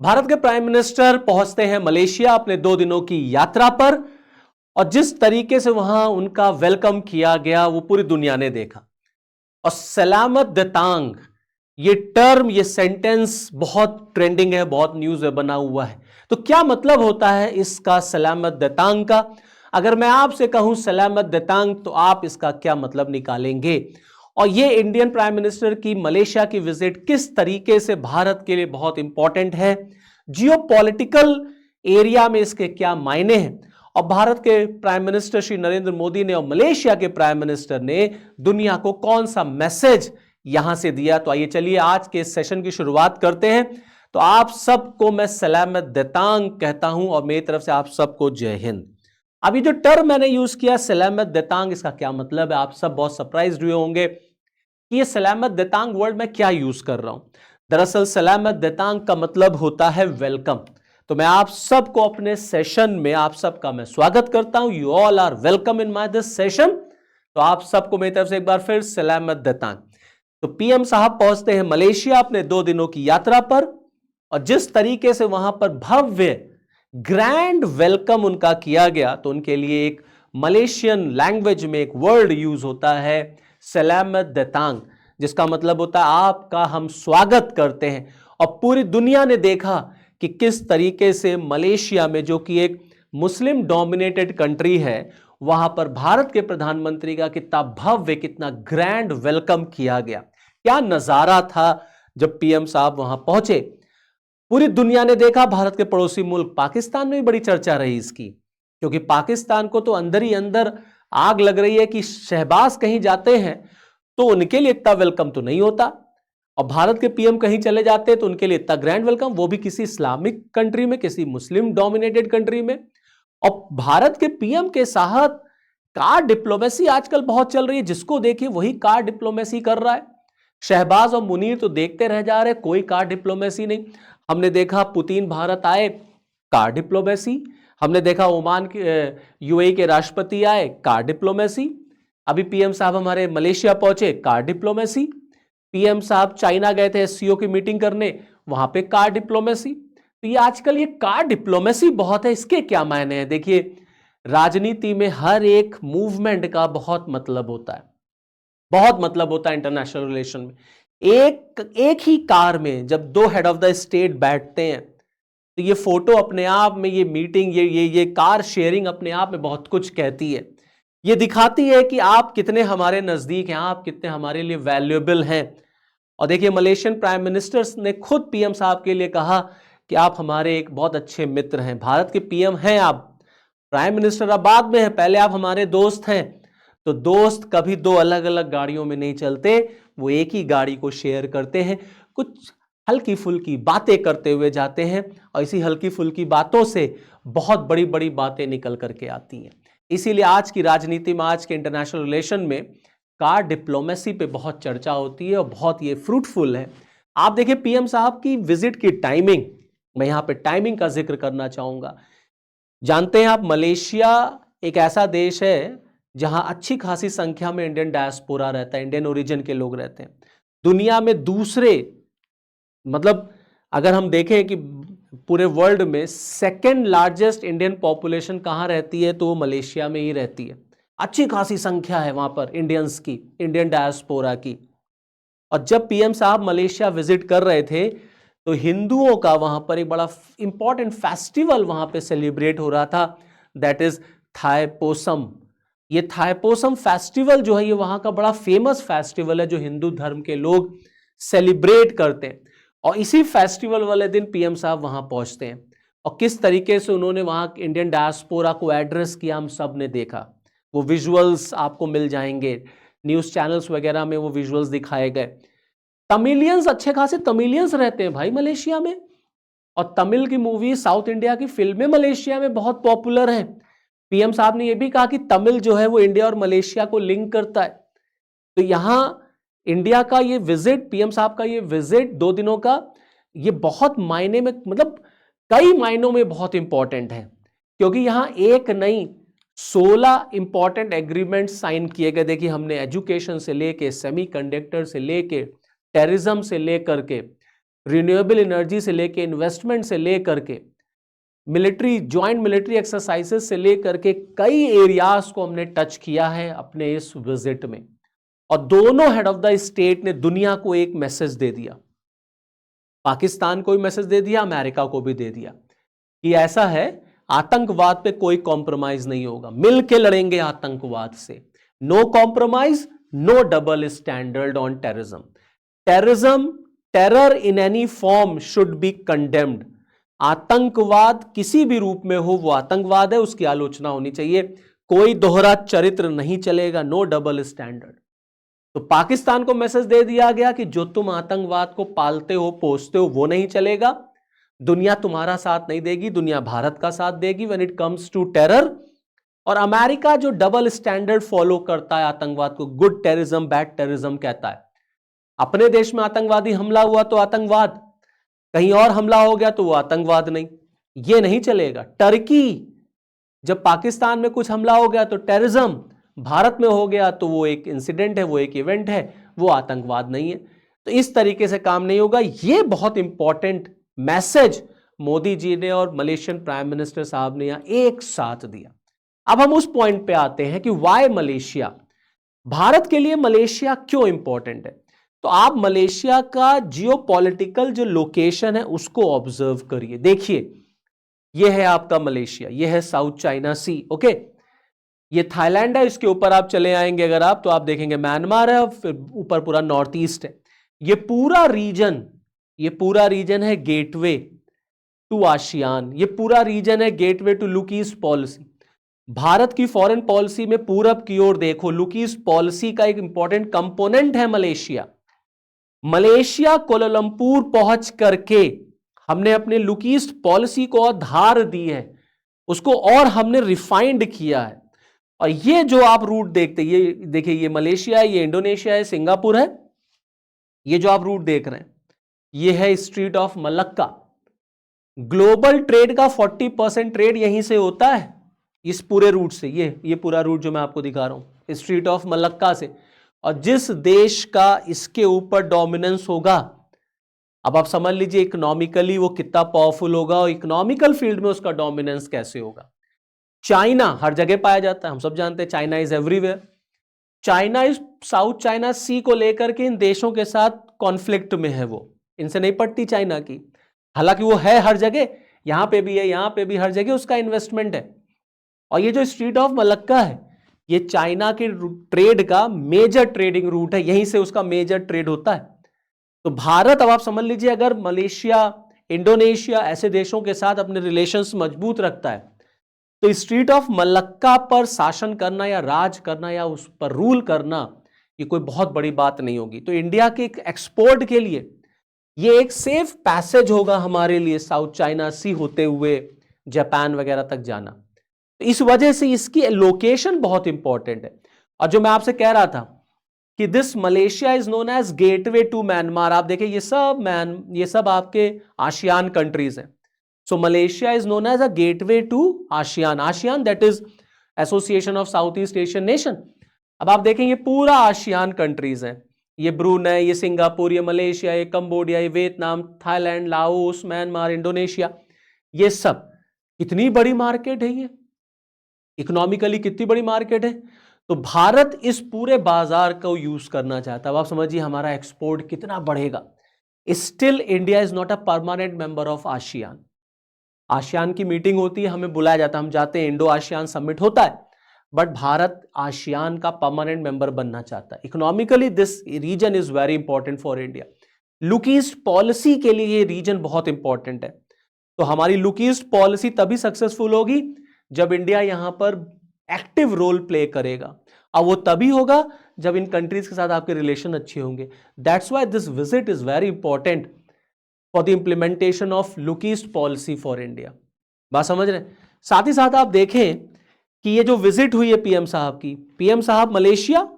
भारत के prime minister पहुंचते हैं मलेशिया अपने 2 दिनों की यात्रा पर और जिस तरीके से वहां उनका वेलकम किया गया वो पूरी दुनिया ने देखा। और सलामत देतांग ये टर्म, ये सेंटेंस बहुत ट्रेंडिंग है, बहुत न्यूज में बना हुआ है। तो क्या मतलब होता है इसका, सलामत देतांग का? अगर मैं आपसे कहूं सलामत देतांग तो आप इसका क्या मतलब निकालेंगे? और ये इंडियन प्राइम मिनिस्टर की मलेशिया की विजिट किस तरीके से भारत के लिए बहुत इंपॉर्टेंट है, जियोपॉलिटिकल एरिया में इसके क्या मायने हैं, और भारत के प्राइम मिनिस्टर श्री नरेंद्र मोदी ने और मलेशिया के प्राइम मिनिस्टर ने दुनिया को कौन सा मैसेज यहां से दिया। तो आइए चलिए आज के सेशन की शुरुआत करते हैं। तो आप सबको मैं सलामत देतांग कहता हूं और मेरी तरफ से आप सबको जय हिंद। अभी जो टर्म मैंने यूज किया सलामत देतांग, इसका क्या मतलब है? आप सब बहुत सरप्राइज हुए होंगे कि ये सलामत देतांग वर्ड में क्या यूज कर रहा हूं। दरअसल सलामत देतांग का मतलब होता है वेलकम। तो मैं आप सबको अपने सेशन में, आप सबका मैं स्वागत करता हूं। You all are welcome in my this session. तो आप सबको मेरी तरफ से एक बार फिर सलामत देतांग। तो पीएम साहब पहुंचते हैं मलेशिया अपने 2 दिनों की यात्रा पर और जिस तरीके से वहां पर भव्य ग्रैंड वेलकम उनका किया गया, तो उनके लिए एक मलेशियन लैंग्वेज में एक वर्ड यूज होता है सलामत देतांग, जिसका मतलब होता है आपका हम स्वागत करते हैं। और पूरी दुनिया ने देखा कि किस तरीके से मलेशिया में, जो कि एक मुस्लिम डोमिनेटेड कंट्री है, वहां पर भारत के प्रधानमंत्री का कितना भव्य, कितना ग्रैंड वेलकम किया गया। क्या नजारा था जब पीएम साहब वहां पहुंचे। पूरी दुनिया ने देखा। भारत के पड़ोसी मुल्क पाकिस्तान में भी बड़ी चर्चा रही इसकी, क्योंकि पाकिस्तान को तो अंदर ही अंदर आग लग रही है कि शहबाज कहीं जाते हैं तो उनके लिए इतना वेलकम तो नहीं होता, और भारत के पीएम कहीं चले जाते हैं तो उनके लिए इतना ग्रैंड वेलकम, वो भी किसी इस्लामिक कंट्री में, किसी मुस्लिम डोमिनेटेड कंट्री में। और भारत के पीएम के साथ कार डिप्लोमेसी आजकल बहुत चल रही है, जिसको देखिए वही कार डिप्लोमेसी कर रहा है। शहबाज और मुनीर तो देखते रह जा रहे, कोई कार डिप्लोमेसी नहीं। हमने देखा पुतिन भारत आए, कार डिप्लोमेसी। हमने देखा ओमान के यूएई के राष्ट्रपति आए, कार डिप्लोमेसी। अभी पीएम साहब हमारे मलेशिया पहुंचे, कार डिप्लोमेसी। पीएम साहब चाइना गए थे एससीओ की मीटिंग करने, वहां पे कार डिप्लोमेसी। तो ये आजकल ये कार डिप्लोमेसी बहुत है। इसके क्या मायने हैं? देखिए, राजनीति में हर एक मूवमेंट का बहुत मतलब होता है, बहुत मतलब होता है इंटरनेशनल रिलेशन में। एक ही कार में जब 2 हेड ऑफ द स्टेट बैठते हैं तो ये फोटो अपने आप में, ये मीटिंग, ये कार शेयरिंग अपने आप में बहुत कुछ कहती है। ये दिखाती है कि आप कितने हमारे नजदीक हैं, आप कितने हमारे लिए वैल्यूएबल हैं। और देखिए, मलेशियन प्राइम मिनिस्टर ने खुद पीएम साहब के लिए कहा कि आप हमारे एक बहुत अच्छे मित्र हैं। भारत के पीएम हैं आप, प्राइम मिनिस्टर अब बाद में है, पहले आप हमारे दोस्त हैं। तो दोस्त कभी 2 अलग अलग गाड़ियों में नहीं चलते, वो एक ही गाड़ी को शेयर करते हैं। कुछ हल्की फुल्की बातें करते हुए जाते हैं और इसी हल्की फुल्की बातों से बहुत बड़ी बड़ी बातें निकल करके आती हैं। इसीलिए आज की राजनीति में, आज के इंटरनेशनल रिलेशन में कार डिप्लोमेसी पे बहुत चर्चा होती है और बहुत ये फ्रूटफुल है। आप देखिए पीएम साहब की विजिट की टाइमिंग, मैं यहां पे टाइमिंग का जिक्र करना चाहूंगा। जानते हैं आप, मलेशिया एक ऐसा देश है जहां अच्छी खासी संख्या में इंडियन डायस्पोरा रहता है, इंडियन ओरिजिन के लोग रहते हैं। दुनिया में दूसरे, मतलब अगर हम देखें कि पूरे वर्ल्ड में सेकेंड लार्जेस्ट इंडियन पॉपुलेशन कहां रहती है, तो वो मलेशिया में ही रहती है। अच्छी खासी संख्या है वहां पर इंडियंस की, इंडियन डायस्पोरा की। और जब पीएम साहब मलेशिया विजिट कर रहे थे तो हिंदुओं का वहां पर एक बड़ा इंपॉर्टेंट फेस्टिवल वहां पे सेलिब्रेट हो रहा था, दैट इज थाईपुसम। ये थाईपुसम फेस्टिवल जो है, ये वहां का बड़ा फेमस फेस्टिवल है जो हिंदू धर्म के लोग सेलिब्रेट करते हैं। और इसी फेस्टिवल वाले दिन पीएम साहब वहां पहुंचते हैं और किस तरीके से उन्होंने वहां इंडियन डायस्पोरा को एड्रेस किया, हम सब ने देखा। वो विजुअल्स आपको मिल जाएंगे, न्यूज चैनल्स वगैरह में वो विजुअल्स दिखाए गए। तमिलियंस, अच्छे खासे तमिलियंस रहते हैं भाई मलेशिया में, और तमिल की मूवी, साउथ इंडिया की फिल्में मलेशिया में बहुत पॉपुलर हैं। पीएम साहब ने यह भी कहा कि तमिल जो है वो इंडिया और मलेशिया को लिंक करता है। तो यहां इंडिया का ये विजिट, पीएम साहब का ये विजिट 2 दिनों का, ये बहुत मायने में, मतलब कई मायनों में बहुत इंपॉर्टेंट है, क्योंकि यहां एक नहीं 16 इंपॉर्टेंट एग्रीमेंट साइन किए गए। देखिए, हमने एजुकेशन से लेके, सेमीकंडक्टर से लेके, टेररिज्म से लेकर के रिन्यूएबल एनर्जी से लेके, इन्वेस्टमेंट से लेकर के, मिलिट्री, ज्वाइंट मिलिट्री एक्सरसाइजेस से लेकर के कई एरियाज को हमने टच किया है अपने इस विजिट में। और दोनों हेड ऑफ द स्टेट ने दुनिया को एक मैसेज दे दिया, पाकिस्तान को भी मैसेज दे दिया, अमेरिका को भी दे दिया कि ऐसा है, आतंकवाद पे कोई कॉम्प्रोमाइज नहीं होगा, मिलके लड़ेंगे आतंकवाद से। No compromise, no double standard on terrorism. Terrorism, terror in any form should be condemned. आतंकवाद किसी भी रूप में हो वो आतंकवाद है, उसकी आलोचना होनी चाहिए। कोई दोहरा चरित्र नहीं चलेगा, नो डबल स्टैंडर्ड। तो पाकिस्तान को मैसेज दे दिया गया कि जो तुम आतंकवाद को पालते हो, पोसते हो, वो नहीं चलेगा। दुनिया तुम्हारा साथ नहीं देगी, दुनिया भारत का साथ देगी when it comes to terror. और अमेरिका जो डबल स्टैंडर्ड फॉलो करता है आतंकवाद को, गुड टेररिज्म, बैड टेररिज्म कहता है। अपने देश में आतंकवादी हमला हुआ तो आतंकवाद, कहीं और हमला हो गया तो वो आतंकवाद नहीं, ये नहीं चलेगा। टर्की, जब पाकिस्तान में कुछ हमला हो गया तो टेररिज्म, भारत में हो गया तो वो एक इंसिडेंट है, वो एक इवेंट है, वो आतंकवाद नहीं है। तो इस तरीके से काम नहीं होगा। ये बहुत इंपॉर्टेंट मैसेज मोदी जी ने और मलेशियन प्राइम मिनिस्टर साहब ने यहां एक साथ दिया। अब हम उस पॉइंट पे आते हैं कि वाई मलेशिया, भारत के लिए मलेशिया क्यों इंपॉर्टेंट है। तो आप मलेशिया का जियोपॉलिटिकल जो लोकेशन है उसको ऑब्जर्व करिए। देखिए, यह है आपका मलेशिया, यह है साउथ चाइना सी, ओके। ये थाईलैंड है, इसके ऊपर आप चले आएंगे अगर आप, तो आप देखेंगे म्यांमार है, फिर ऊपर पूरा नॉर्थ ईस्ट है। ये पूरा रीजन है गेटवे टू आसियान, ये पूरा रीजन है gateway to look east policy. Bharat की फॉरेन पॉलिसी में पूरब की ओर देखो, लुक ईस्ट पॉलिसी का एक इंपॉर्टेंट कंपोनेंट है मलेशिया। मलेशिया कोलालंपुर पहुंच करके हमने अपने लुक ईस्ट पॉलिसी को और धार दी है, उसको और हमने रिफाइंड किया है। और ये जो आप रूट देखते हैं, ये देखिए, ये मलेशिया है, ये इंडोनेशिया है, सिंगापुर है। ये जो आप रूट देख रहे हैं, ये है street of Malacca. Global trade का 40% ट्रेड यहीं से होता है, इस पूरे रूट से। ये पूरा रूट जो मैं आपको दिखा रहा हूं, स्ट्रीट ऑफ मलक्का से। और जिस देश का इसके ऊपर डोमिनेंस होगा, अब आप समझ लीजिए इकोनॉमिकली वो कितना पावरफुल होगा और इकोनॉमिकल फील्ड में उसका डोमिनेंस कैसे होगा। चाइना हर जगह पाया जाता है, हम सब जानते हैं, चाइना इज एवरीवेयर। चाइना इस साउथ चाइना सी को लेकर के इन देशों के साथ कॉन्फ्लिक्ट में है, वो इनसे नहीं पड़ती चाइना की। हालांकि वो है हर जगह, यहां पे भी है, यहां पे भी, हर जगह उसका इन्वेस्टमेंट है। और ये जो स्ट्रीट ऑफ मलक्का है, ये चाइना के ट्रेड का मेजर ट्रेडिंग रूट है, यहीं से उसका मेजर ट्रेड होता है। तो भारत, अब आप समझ लीजिए, अगर मलेशिया, इंडोनेशिया ऐसे देशों के साथ अपने रिलेशंस मजबूत रखता है, तो स्ट्रीट ऑफ मलक्का पर शासन करना या राज करना या उस पर रूल करना, ये कोई बहुत बड़ी बात नहीं होगी। तो इंडिया के एक्सपोर्ट के लिए ये एक सेफ पैसेज होगा हमारे लिए, साउथ चाइना सी होते हुए जापान वगैरह तक जाना। तो इस वजह से इसकी लोकेशन बहुत इंपॉर्टेंट है। और जो मैं आपसे कह रहा था कि this Malaysia is known as gateway to Myanmar, आप देखिए ये सब आपके आसियान कंट्रीज हैं। So Malaysia is known as a gateway to ASEAN that is association of South East Asian nation. अब आप देखेंगे पूरा आसियान कंट्रीज हैं, ये ब्रूनेई, ये सिंगापुर, ये मलेशिया, ये कंबोडिया, ये Vietnam, Thailand, Laos, Myanmar, Indonesia, ये सब कितनी बड़ी मार्केट है, ये इकोनॉमिकली कितनी बड़ी मार्केट है। तो भारत इस पूरे बाजार को यूज करना चाहता है। अब आप समझिए हमारा एक्सपोर्ट कितना बढ़ेगा। Still India is not a permanent member of ASEAN. ASEAN की मीटिंग होती है, हमें बुलाया जाता है, हम जाते हैं, इंडो आसियान समिट होता है, बट भारत आसियान का परमानेंट मेंबर बनना चाहता है। Economically this region is very important for India. Look east policy के लिए ये रीजन बहुत इंपॉर्टेंट है। तो हमारी लुक ईस्ट पॉलिसी तभी सक्सेसफुल होगी जब इंडिया यहां पर एक्टिव रोल प्ले करेगा, और वो तभी होगा जब इन कंट्रीज के साथ आपके रिलेशन अच्छे होंगे। That's why this visit is very important for the implementation of look east policy for India. बात समझ रहे हैं। साथ ही साथ आप देखें कि ये जो विजिट हुई है पीएम साहब की, पीएम साहब मलेशिया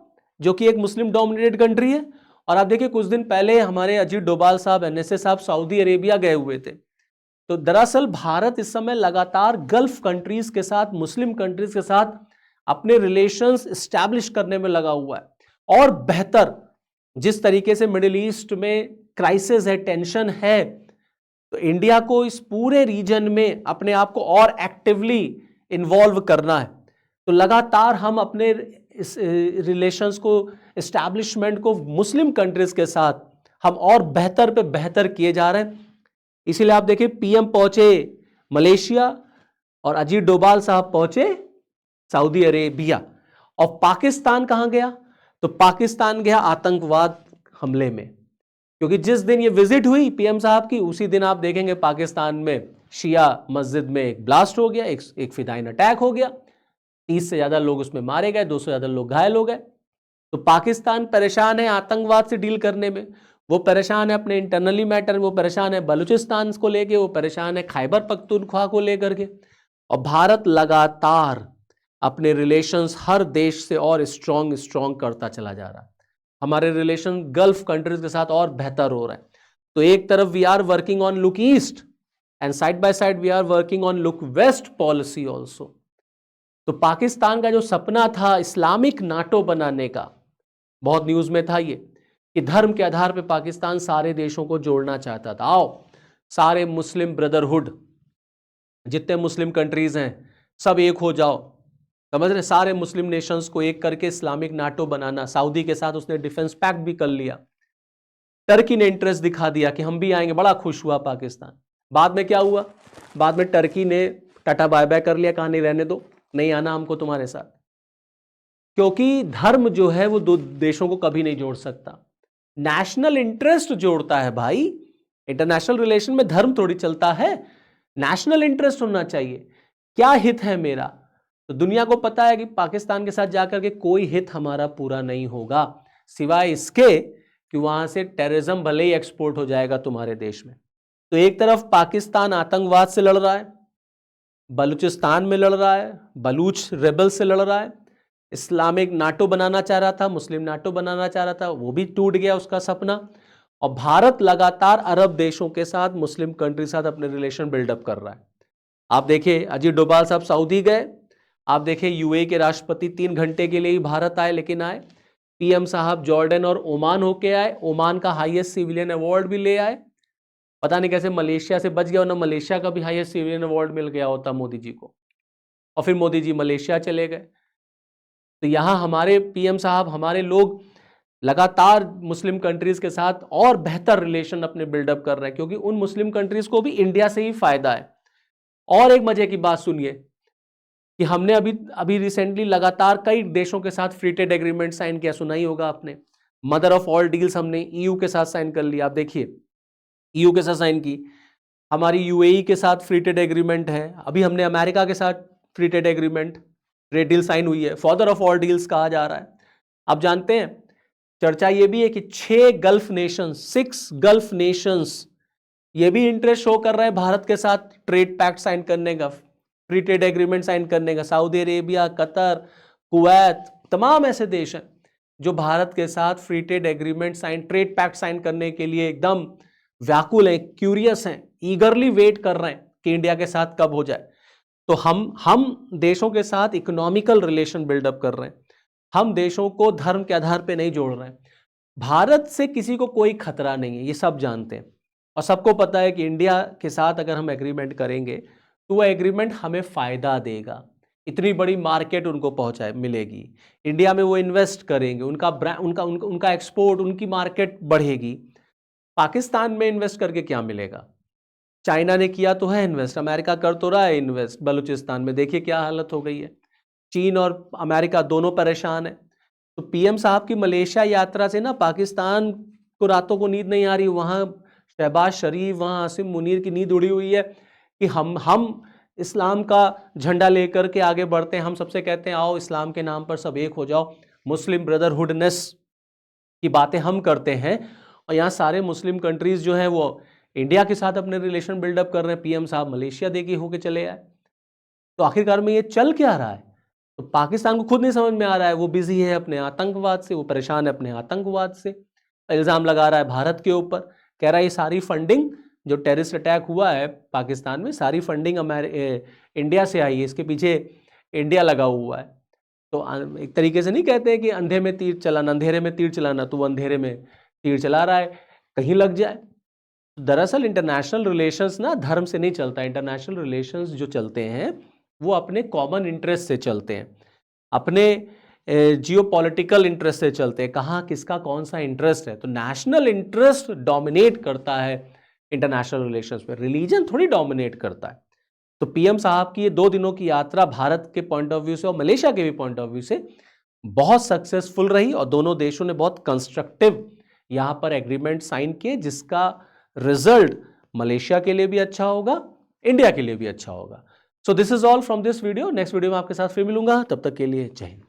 जो कि एक मुस्लिम डोमिनेटेड कंट्री है, और आप देखिए कुछ दिन पहले हमारे अजीत डोभाल साहब, एनएसए साहब सऊदी अरेबिया गए हुए थे। तो दरअसल भारत इस समय लगातार गल्फ कंट्रीज के साथ, मुस्लिम कंट्रीज के साथ अपने रिलेशंस एस्टैब्लिश करने में लगा हुआ है। और बेहतर, जिस तरीके से मिडिल ईस्ट में क्राइसिस है, टेंशन है, तो इंडिया को इस पूरे रीजन में अपने आप को और एक्टिवली इन्वॉल्व करना है। तो लगातार हम अपने इस रिलेशंस को, एस्टैब्लिशमेंट को मुस्लिम कंट्रीज के साथ हम और बेहतर पे बेहतर किए जा रहे हैं। इसीलिए आप देखिए पीएम पहुंचे मलेशिया और अजीत डोभाल साहब पहुंचे सऊदी अरेबिया। और पाकिस्तान कहां गया? तो पाकिस्तान गया आतंकवाद हमले में, क्योंकि जिस दिन ये विजिट हुई पीएम साहब की, उसी दिन आप देखेंगे पाकिस्तान में शिया मस्जिद में एक ब्लास्ट हो गया, एक फिदाइन अटैक हो गया, 30 से ज्यादा लोग उसमें मारे गए, 200 से ज्यादा लोग घायल हो गए। तो पाकिस्तान परेशान है आतंकवाद से डील करने में, वो परेशान है अपने इंटरनली मैटर, वो परेशान है बलूचिस्तान को लेके, वो परेशान है खैबर पख्तूनख्वा को लेकर के। और भारत लगातार अपने रिलेशंस हर देश से और स्ट्रॉन्ग करता चला जा रहा है। हमारे रिलेशन गल्फ कंट्रीज के साथ और बेहतर हो रहा है। तो एक तरफ we are working on look east and side by side we are working on look west policy also. तो पाकिस्तान का जो सपना था इस्लामिक नाटो बनाने का, बहुत न्यूज में था ये, कि धर्म के आधार पर पाकिस्तान सारे देशों को जोड़ना चाहता था। आओ सारे मुस्लिम ब्रदरहुड, जितने मुस्लिम कंट्रीज हैं सब एक हो जाओ, समझ रहे, सारे मुस्लिम नेशंस को एक करके इस्लामिक नाटो बनाना। सऊदी के साथ उसने डिफेंस पैक्ट भी कर लिया। टर्की ने इंटरेस्ट दिखा दिया कि हम भी आएंगे, बड़ा खुश हुआ पाकिस्तान। बाद में क्या हुआ? बाद में टर्की ने टाटा बाय बाय कर लिया, कहा नहीं रहने दो, नहीं आना हमको तुम्हारे साथ, क्योंकि धर्म जो है वो दो देशों को कभी नहीं जोड़ सकता, नेशनल इंटरेस्ट जोड़ता है भाई। इंटरनेशनल रिलेशन में धर्म थोड़ी चलता है, नेशनल इंटरेस्ट होना चाहिए, क्या हित है मेरा। तो दुनिया को पता है कि पाकिस्तान के साथ जाकर के कोई हित हमारा पूरा नहीं होगा, सिवाय इसके कि वहां से टेररिज्म भले ही एक्सपोर्ट हो जाएगा तुम्हारे देश में। तो एक तरफ पाकिस्तान आतंकवाद से लड़ रहा है, बलूचिस्तान में लड़ रहा है, बलूच रेबल से लड़ रहा है, इस्लामिक नाटो बनाना चाह रहा था, मुस्लिम नाटो बनाना चाह रहा था, वो भी टूट गया उसका सपना। और भारत लगातार अरब देशों के साथ, मुस्लिम कंट्री के साथ अपने रिलेशन बिल्डअप कर रहा है। आप देखिए अजीत डोभाल साहब सऊदी गए, आप देखिए यूएई के राष्ट्रपति 3 घंटे के लिए ही भारत आए, लेकिन आए। पीएम साहब जॉर्डन और ओमान होके आए, ओमान का हाईएस्ट सिविलियन अवार्ड भी ले आए। पता नहीं कैसे मलेशिया से बच गया, ना मलेशिया का भी हाईएस्ट सिविलियन अवार्ड मिल गया होता मोदी जी को, और फिर मोदी जी मलेशिया चले गए। तो यहाँ हमारे पीएम साहब, हमारे लोग लगातार मुस्लिम कंट्रीज के साथ और बेहतर रिलेशन अपने बिल्डअप कर रहे हैं, क्योंकि उन मुस्लिम कंट्रीज को भी इंडिया से ही फायदा है। और एक मजे की बात सुनिए कि हमने अभी रिसेंटली लगातार कई देशों के साथ फ्री ट्रेड एग्रीमेंट साइन किया, सुना ही होगा आपने। मदर ऑफ ऑल डील्स हमने ईयू के साथ साइन कर लिया। आप देखिए ईयू के साथ साइन की, हमारी यूएई के साथ फ्री ट्रेड एग्रीमेंट है, अभी हमने अमेरिका के साथ free trade agreement, trade deal sign हुई है, फादर ऑफ ऑल डील्स कहा जा रहा है। आप जानते हैं चर्चा ये भी है कि 6 गल्फ नेशंस ये भी इंटरेस्ट शो कर रहे हैं भारत के साथ ट्रेड पैक्ट साइन करने का, फ्री ट्रेड एग्रीमेंट साइन करने का। सऊदी अरेबिया, कतर, कुवैत, तमाम ऐसे देश हैं जो भारत के साथ free trade agreement sign, trade pact sign करने के लिए एकदम व्याकुल हैं, क्यूरियस हैं, ईगरली वेट कर रहे हैं कि इंडिया के साथ कब हो जाए। तो हम देशों के साथ इकोनॉमिकल रिलेशन बिल्डअप कर रहे हैं, हम देशों को धर्म के आधार पे नहीं जोड़ रहे हैं। भारत से किसी को कोई खतरा नहीं है, ये सब जानते हैं, और सबको पता है कि इंडिया के साथ अगर हम एग्रीमेंट करेंगे तो वह एग्रीमेंट हमें फायदा देगा, इतनी बड़ी मार्केट उनको पहुंचाए मिलेगी, इंडिया में वो इन्वेस्ट करेंगे, उनका ब्रांड, उनका एक्सपोर्ट, उनकी मार्केट बढ़ेगी। पाकिस्तान में इन्वेस्ट करके क्या मिलेगा? चाइना ने किया तो है इन्वेस्ट, अमेरिका कर तो रहा है इन्वेस्ट, बलूचिस्तान में देखिए क्या हालत हो गई है। चीन और अमेरिका दोनों परेशान है। तो पीएम साहब की मलेशिया यात्रा से ना पाकिस्तान को रातों को नींद नहीं आ रही, वहां शहबाज शरीफ, वहां आसिम मुनीर की नींद उड़ी हुई है कि हम इस्लाम का झंडा लेकर के आगे बढ़ते हैं, हम सबसे कहते हैं आओ इस्लाम के नाम पर सब एक हो जाओ, मुस्लिम ब्रदरहुडनेस की बातें हम करते हैं, और यहाँ सारे मुस्लिम कंट्रीज जो हैं वो इंडिया के साथ अपने रिलेशन बिल्डअप कर रहे हैं। पीएम साहब मलेशिया देखिए होके चले आए। तो आखिरकार में ये चल क्या रहा है? तो पाकिस्तान को खुद नहीं समझ में आ रहा है, वो बिजी है अपने आतंकवाद से, वो परेशान है अपने आतंकवाद से, इल्ज़ाम लगा रहा है भारत के ऊपर, कह रहा है ये सारी फंडिंग जो टेररिस्ट अटैक हुआ है पाकिस्तान में, सारी फंडिंग इंडिया से आई है, इसके पीछे इंडिया लगा हुआ है। तो एक तरीके से नहीं कहते हैं कि अंधे में तीर चलाना, अंधेरे में तीर चलाना, तो वो अंधेरे में तीर चला रहा है। कहीं लग जाए। दरअसल इंटरनेशनल रिलेशंस ना धर्म से नहीं चलता। इंटरनेशनल रिलेशंस जो चलते हैं वो अपने कॉमन इंटरेस्ट से चलते हैं, अपने जियो पॉलिटिकल इंटरेस्ट से चलते हैं, कहाँ किसका कौन सा इंटरेस्ट है। तो नेशनल इंटरेस्ट डोमिनेट करता है इंटरनेशनल रिलेशंस में, रिलीजन थोड़ी डोमिनेट करता है। तो पीएम साहब की ये 2 दिनों की यात्रा भारत के पॉइंट ऑफ व्यू से और मलेशिया के भी पॉइंट ऑफ व्यू से बहुत सक्सेसफुल रही और दोनों देशों ने बहुत कंस्ट्रक्टिव यहां पर एग्रीमेंट साइन किए, जिसका रिजल्ट मलेशिया के लिए भी अच्छा होगा, इंडिया के लिए भी अच्छा होगा। So this is all from this video. Next video में आपके साथ फिर मिलूंगा, तब तक के लिए जय हिंद।